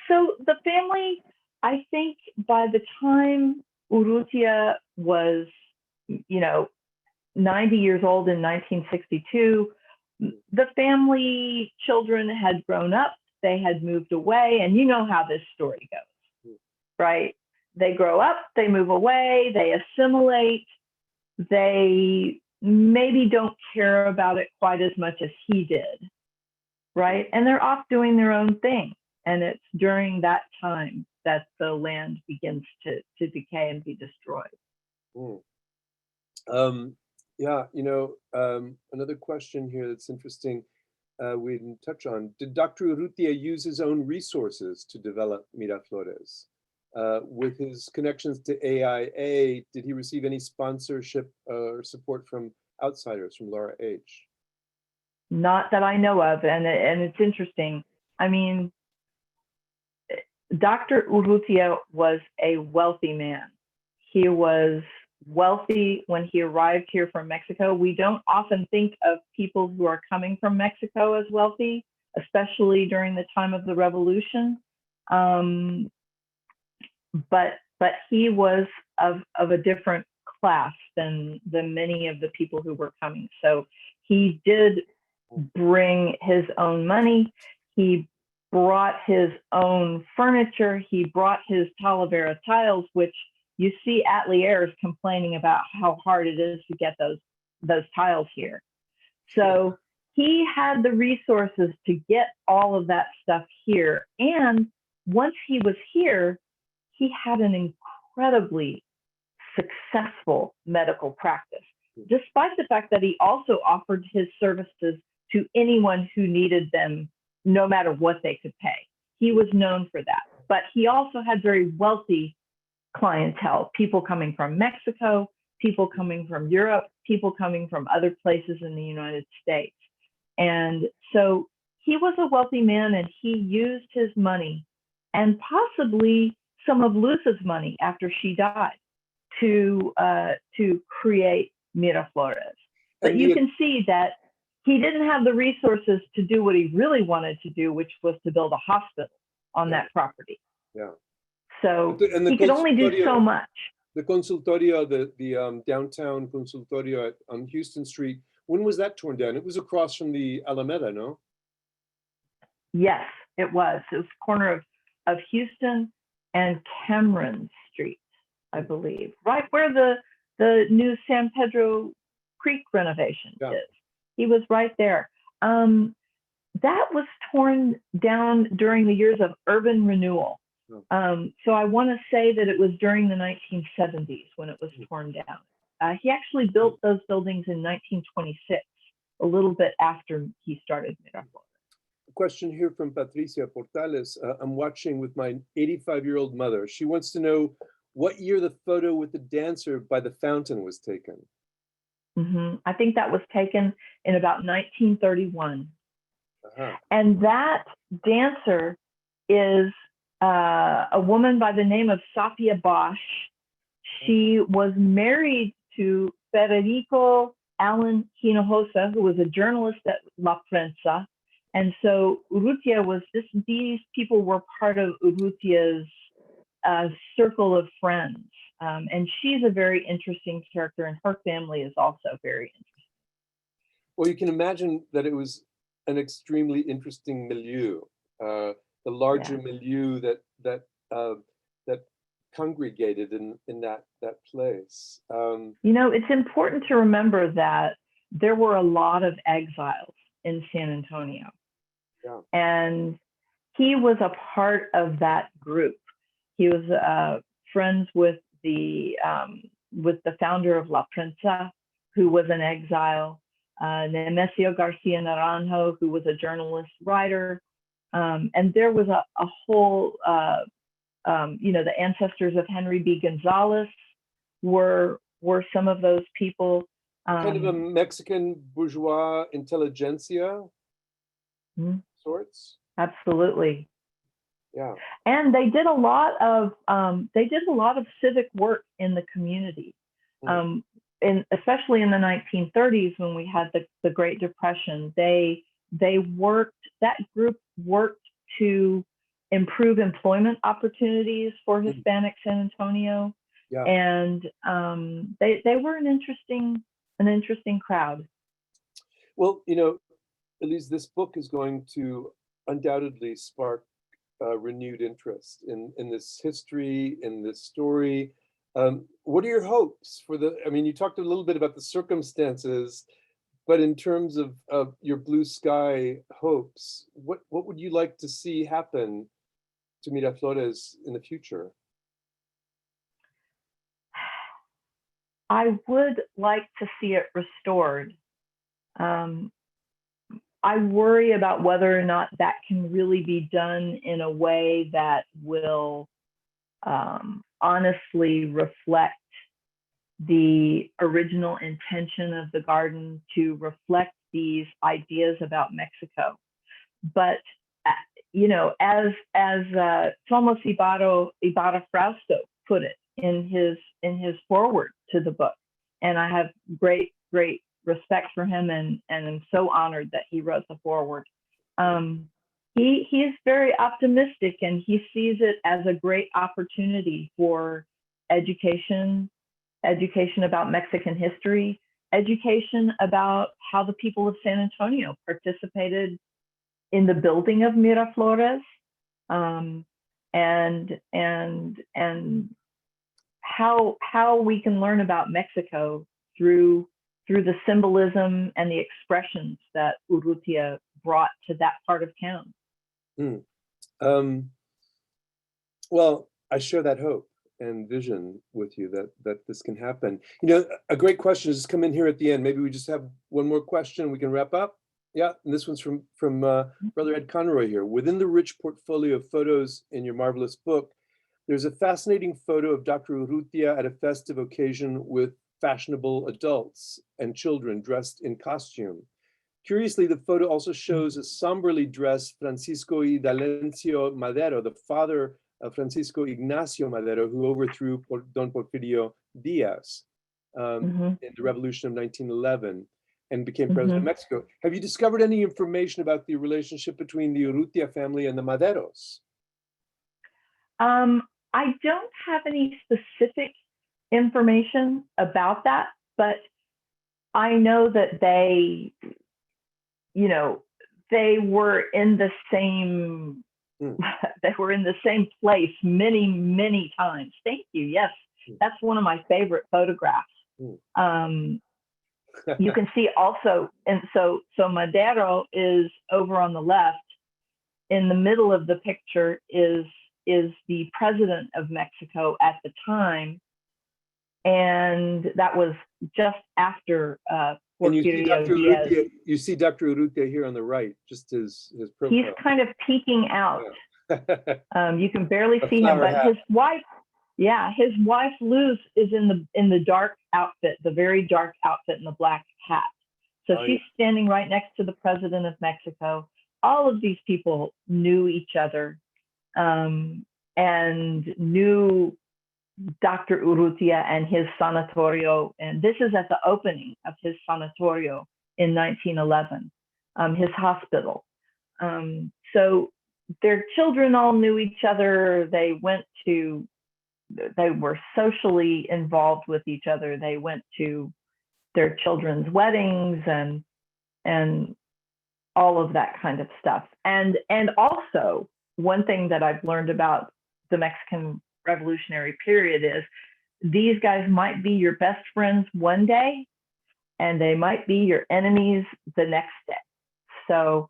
So the family, I think by the time Urrutia was, 90 years old in 1962. The family children had grown up, they had moved away, and you know how this story goes, right? They grow up, they move away, they assimilate, they maybe don't care about it quite as much as he did, right? And they're off doing their own thing. And it's during that time that the land begins to decay and be destroyed. Yeah, another question here that's interesting we didn't touch on. Did Dr. Urrutia use his own resources to develop Miraflores? With his connections to AIA, did he receive any sponsorship or support from outsiders, from Laura H? Not that I know of, and it's interesting. I mean, Dr. Urrutia was a wealthy man. He was wealthy when he arrived here from Mexico. We don't often think of people who are coming from Mexico as wealthy, especially during the time of the revolution. But he was of a different class than many of the people who were coming. So he did bring his own money. He brought his own furniture. He brought his Talavera tiles, which you see Ateliers complaining about how hard it is to get those tiles here. So he had the resources to get all of that stuff here. And once he was here, he had an incredibly successful medical practice, despite the fact that he also offered his services to anyone who needed them, no matter what they could pay. He was known for that. But he also had very wealthy clientele, people coming from Mexico, people coming from Europe, people coming from other places in the United States. And so he was a wealthy man, and he used his money and possibly some of Luz's money after she died to create Miraflores. But you can see that he didn't have the resources to do what he really wanted to do, which was to build a hospital on that property. Yeah. So he could only do so much. The consultorio, the downtown consultorio on Houston Street, when was that torn down? It was across from the Alameda, no? Yes, it was. It was the corner of Houston and Cameron Street, I believe, right where the new San Pedro Creek renovation is. He was right there. That was torn down during the years of urban renewal. So I want to say that it was during the 1970s when it was torn down. He actually built those buildings in 1926, a little bit after he started Miraflores. A question here from Patricia Portales. I'm watching with my 85-year-old mother. She wants to know what year the photo with the dancer by the fountain was taken. I think that was taken in about 1931. And that dancer is a woman by the name of Sapia Bosch. She was married to Federico Allen Hinojosa, who was a journalist at La Prensa. And so Urrutia was these people were part of Urrutia's circle of friends. And she's a very interesting character, and her family is also very interesting. Well, you can imagine that it was an extremely interesting milieu, the larger milieu that congregated in that place. It's important to remember that there were a lot of exiles in San Antonio, and he was a part of that group. He was friends with the founder of La Prensa, who was an exile, Nemesio Garcia Naranjo, who was a journalist writer, and there was a whole, the ancestors of Henry B. Gonzalez were some of those people. Kind of a Mexican bourgeois intelligentsia sorts. Absolutely. Yeah. And they did a lot of civic work in the community, especially in the 1930s when we had the Great Depression. That group worked to improve employment opportunities for Hispanic San Antonio. And they were an interesting an interesting crowd. Well, Elise, this book is going to undoubtedly spark renewed interest in this history, in this story. What are your hopes for you talked a little bit about the circumstances, but in terms of your blue sky hopes, what would you like to see happen to Miraflores in the future? I would like to see it restored. I worry about whether or not that can really be done in a way that will honestly reflect the original intention of the garden, to reflect these ideas about Mexico. But as Thomas Ibarra Frausto put it in his foreword to the book, and I have great respect for him, and I'm so honored that he wrote the foreword. He is very optimistic, and he sees it as a great opportunity for education about Mexican history, education about how the people of San Antonio participated in the building of Miraflores, and how we can learn about Mexico through the symbolism and the expressions that Urrutia brought to that part of town. Well, I share that hope and vision with you that this can happen. A great question has just come in here at the end. Maybe we just have one more question, we can wrap up. Yeah, and this one's from Brother Ed Conroy here. Within the rich portfolio of photos in your marvelous book, there's a fascinating photo of Dr. Urrutia at a festive occasion with fashionable adults and children dressed in costume. Curiously, the photo also shows a somberly dressed Francisco y D'Alencio Madero, the father of Francisco Ignacio Madero, who overthrew Don Porfirio Diaz in the revolution of 1911 and became president of Mexico. Have you discovered any information about the relationship between the Urrutia family and the Maderos? I don't have any specific information about that, but I know that they were in the same they were in the same place many times. Thank you. Yes, that's one of my favorite photographs. You can see also, and so Madero is over on the left. In the middle of the picture is the president of Mexico at the time, and that was just after Porfirio Diaz. You see Dr. Urrutia here on the right, just his profile. He's kind of peeking out. Yeah. You can barely see him, but his wife Luz is in the dark outfit, the very dark outfit and the black hat. So she's standing right next to the president of Mexico. All of these people knew each other and knew Dr. Urrutia and his sanatorio. And this is at the opening of his sanatorio in 1911, his hospital. So their children all knew each other. They were socially involved with each other. They went to their children's weddings and all of that kind of stuff. And also, one thing that I've learned about the Mexican Revolutionary period is these guys might be your best friends one day, and they might be your enemies the next day. So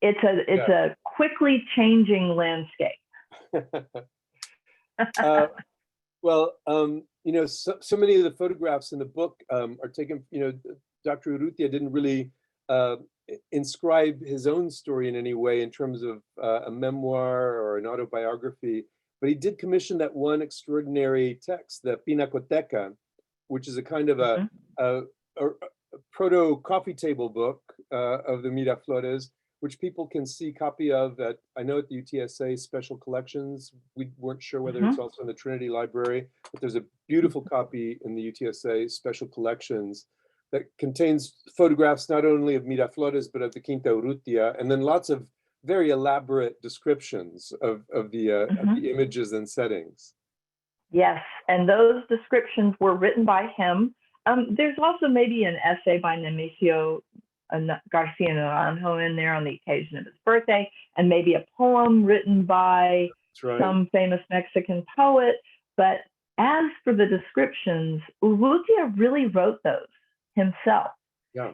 it's a quickly changing landscape. So many of the photographs in the book are taken, Dr. Urrutia didn't really inscribe his own story in any way in terms of a memoir or an autobiography, but he did commission that one extraordinary text, the Pinacoteca, which is a kind of a proto coffee table book of the Miraflores, which people can see copy of at the UTSA Special Collections. We weren't sure whether it's also in the Trinity Library, but there's a beautiful copy in the UTSA Special Collections that contains photographs not only of Miraflores, but of the Quinta Urrutia, and then lots of very elaborate descriptions of the images and settings. Yes, and those descriptions were written by him. There's also maybe an essay by Nemesio Garcia Naranjo in there on the occasion of his birthday, and maybe a poem written by some famous Mexican poet. But as for the descriptions, Urrutia really wrote those himself. Yeah.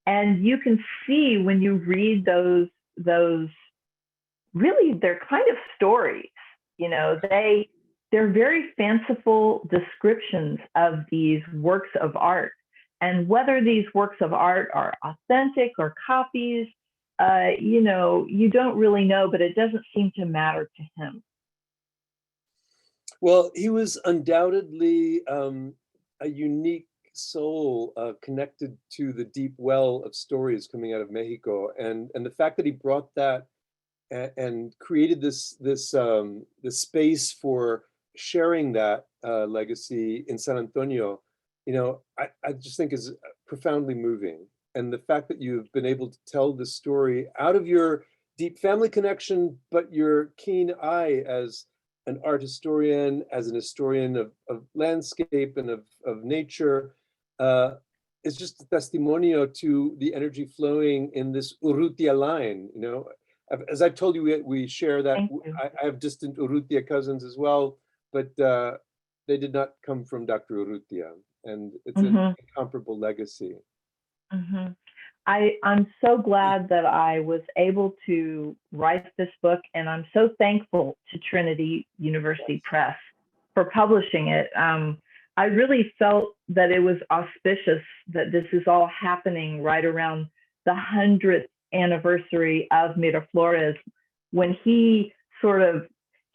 And you can see when you read those really, they're kind of stories. You know, they're very fanciful descriptions of these works of art. And whether these works of art are authentic or copies, you know, you don't really know, but it doesn't seem to matter to him. Well, he was undoubtedly a unique soul connected to the deep well of stories coming out of Mexico. And the fact that he brought that and created this space for sharing that legacy in San Antonio, you know, I just think is profoundly moving. And the fact that you've been able to tell this story out of your deep family connection, but your keen eye as an art historian, as an historian of landscape and of nature, is just a testimonio to the energy flowing in this Urrutia line, you know. As I've told you, we share that. I have distant Urrutia cousins as well, but they did not come from Dr. Urrutia, and it's an incomparable legacy. I'm so glad that I was able to write this book, and I'm so thankful to Trinity University Press for publishing it. I really felt that it was auspicious that this is all happening right around the 100th anniversary of Miraflores, when he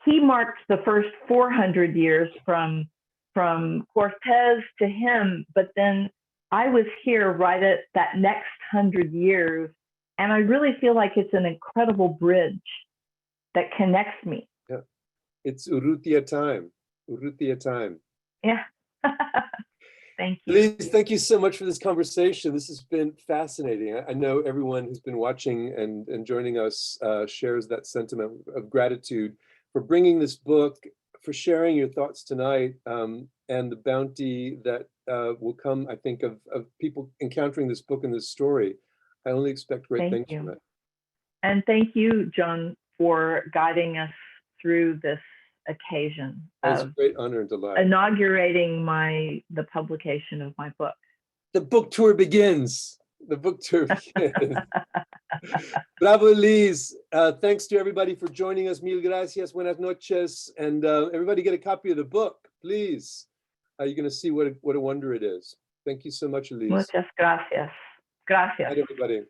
marked the first 400 years from Cortez to him, but then I was here right at that next 100 years, and I really feel like it's an incredible bridge that connects me. Yeah, it's Urrutia time. Urrutia time. Yeah. Thank you. Elise, thank you so much for this conversation. This has been fascinating. I know everyone who's been watching and joining us shares that sentiment of gratitude for bringing this book, for sharing your thoughts tonight, and the bounty that will come, I think, of people encountering this book and this story. I only expect great things from it. And thank you, John, for guiding us through this occasion. It was a great honor and delight. Inaugurating the publication of my book. The book tour begins. The book tour begins. Bravo, Elise. Thanks to everybody for joining us. Mil gracias. Buenas noches. And everybody get a copy of the book, please. You're going to see what a wonder it is. Thank you so much, Elise. Muchas gracias. Gracias. Good night, everybody.